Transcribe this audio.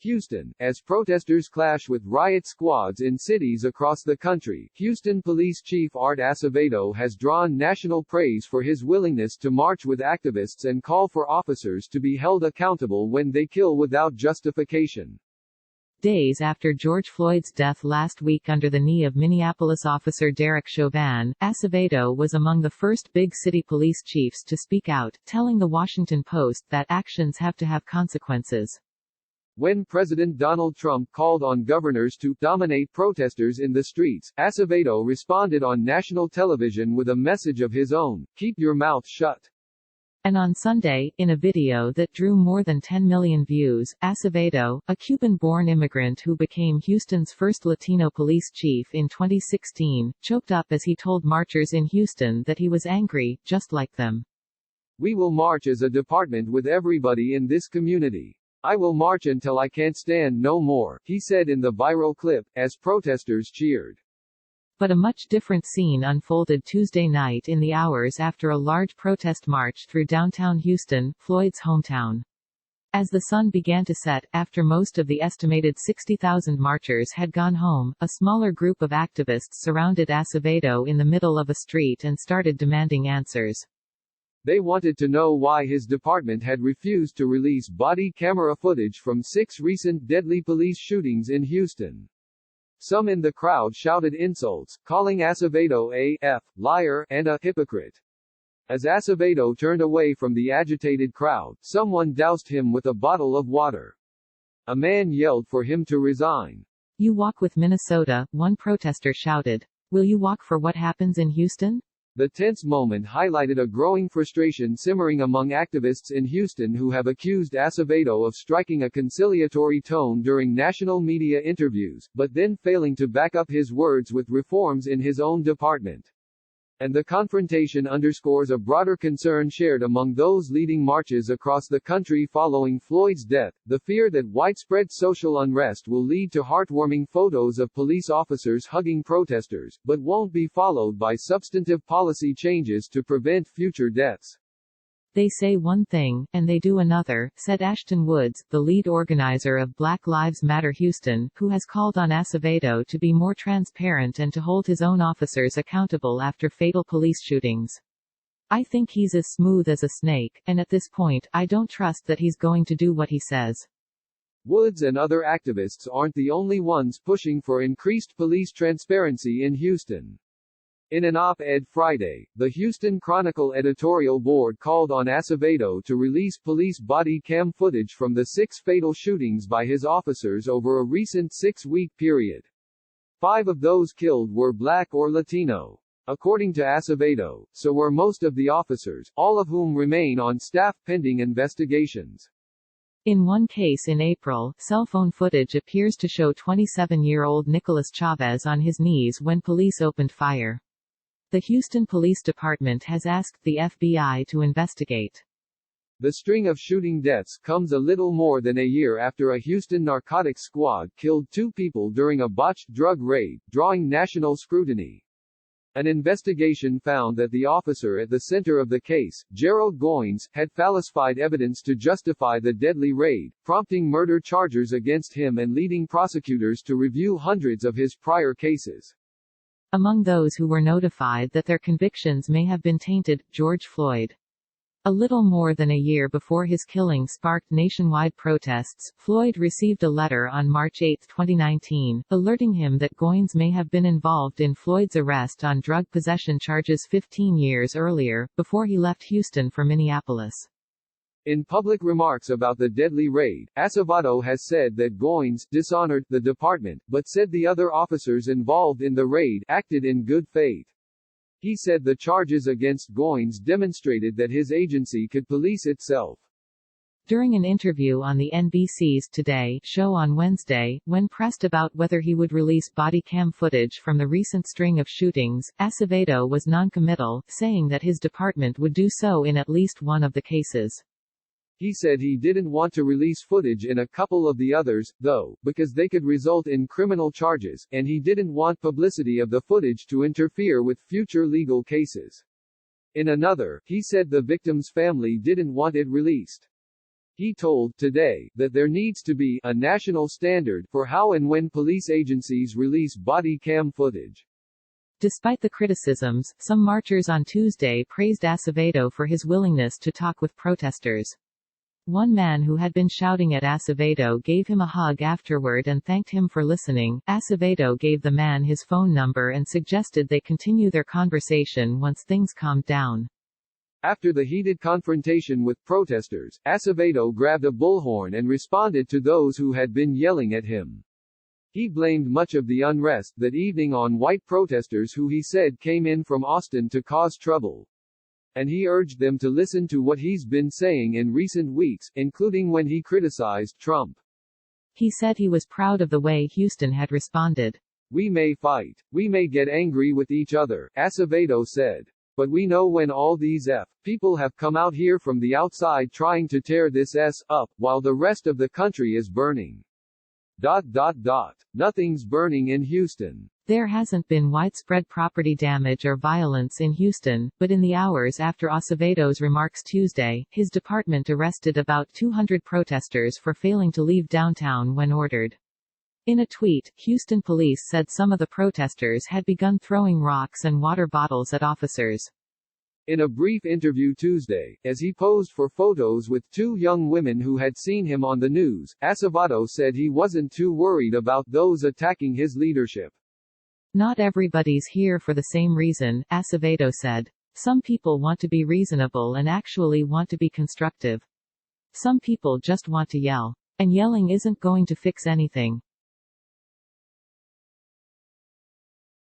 Houston. As protesters clash with riot squads in cities across the country, Houston Police Chief Art Acevedo has drawn national praise for his willingness to march with activists and call for officers to be held accountable when they kill without justification. Days after George Floyd's death last week under the knee of Minneapolis officer Derek Chauvin, Acevedo was among the first big city police chiefs to speak out, telling The Washington Post that actions have to have consequences. When President Donald Trump called on governors to dominate protesters in the streets, Acevedo responded on national television with a message of his own: "Keep your mouth shut." And on Sunday, in a video that drew more than 10 million views, Acevedo, a Cuban-born immigrant who became Houston's first Latino police chief in 2016, choked up as he told marchers in Houston that he was angry, just like them. "We will march as a department with everybody in this community. I will march until I can't stand no more," he said in the viral clip, as protesters cheered. But a much different scene unfolded Tuesday night in the hours after a large protest march through downtown Houston, Floyd's hometown. As the sun began to set, after most of the estimated 60,000 marchers had gone home, a smaller group of activists surrounded Acevedo in the middle of a street and started demanding answers. They wanted to know why his department had refused to release body camera footage from 6 recent deadly police shootings in Houston. Some in the crowd shouted insults, calling Acevedo a liar and a hypocrite. As Acevedo turned away from the agitated crowd, someone doused him with a bottle of water. A man yelled for him to resign. "You walk with Minnesota," one protester shouted. "Will you walk for what happens in Houston?" The tense moment highlighted a growing frustration simmering among activists in Houston who have accused Acevedo of striking a conciliatory tone during national media interviews, but then failing to back up his words with reforms in his own department. And the confrontation underscores a broader concern shared among those leading marches across the country following Floyd's death: the fear that widespread social unrest will lead to heartwarming photos of police officers hugging protesters, but won't be followed by substantive policy changes to prevent future deaths. "They say one thing, and they do another," said Ashton Woods, the lead organizer of Black Lives Matter Houston, who has called on Acevedo to be more transparent and to hold his own officers accountable after fatal police shootings. "I think he's as smooth as a snake, and at this point, I don't trust that he's going to do what he says." Woods and other activists aren't the only ones pushing for increased police transparency in Houston. In an op-ed Friday, the Houston Chronicle editorial board called on Acevedo to release police body cam footage from the 6 fatal shootings by his officers over a recent 6-week period. 5 of those killed were Black or Latino. According to Acevedo, so were most of the officers, all of whom remain on staff pending investigations. In one case in April, cell phone footage appears to show 27-year-old Nicholas Chavez on his knees when police opened fire. The Houston Police Department has asked the FBI to investigate. The string of shooting deaths comes a little more than a year after a Houston narcotics squad killed 2 people during a botched drug raid, drawing national scrutiny. An investigation found that the officer at the center of the case, Gerald Goins, had falsified evidence to justify the deadly raid, prompting murder charges against him and leading prosecutors to review hundreds of his prior cases. Among those who were notified that their convictions may have been tainted, George Floyd. A little more than a year before his killing sparked nationwide protests, Floyd received a letter on March 8, 2019, alerting him that Goins may have been involved in Floyd's arrest on drug possession charges 15 years earlier, before he left Houston for Minneapolis. In public remarks about the deadly raid, Acevedo has said that Goins dishonored the department, but said the other officers involved in the raid acted in good faith. He said the charges against Goins demonstrated that his agency could police itself. During an interview on the NBC's Today show on Wednesday, when pressed about whether he would release body cam footage from the recent string of shootings, Acevedo was noncommittal, saying that his department would do so in at least one of the cases. He said he didn't want to release footage in a couple of the others, though, because they could result in criminal charges, and he didn't want publicity of the footage to interfere with future legal cases. In another, he said the victim's family didn't want it released. He told Today that there needs to be a national standard for how and when police agencies release body cam footage. Despite the criticisms, some marchers on Tuesday praised Acevedo for his willingness to talk with protesters. One man who had been shouting at Acevedo gave him a hug afterward and thanked him for listening. Acevedo gave the man his phone number and suggested they continue their conversation once things calmed down. After the heated confrontation with protesters, Acevedo grabbed a bullhorn and responded to those who had been yelling at him. He blamed much of the unrest that evening on white protesters who he said came in from Austin to cause trouble. And he urged them to listen to what he's been saying in recent weeks, including when he criticized Trump. He said he was proud of the way Houston had responded. We may fight. We may get angry with each other, Acevedo said. But we know when all these people have come out here from the outside trying to tear this up, while the rest of the country is burning. Nothing's burning in Houston. There hasn't been widespread property damage or violence in Houston, but in the hours after Acevedo's remarks Tuesday, his department arrested about 200 protesters for failing to leave downtown when ordered. In a tweet, Houston police said some of the protesters had begun throwing rocks and water bottles at officers. In a brief interview Tuesday, as he posed for photos with two young women who had seen him on the news, Acevedo said he wasn't too worried about those attacking his leadership. Not everybody's here for the same reason, Acevedo said. Some people want to be reasonable and actually want to be constructive. Some people just want to yell. And yelling isn't going to fix anything.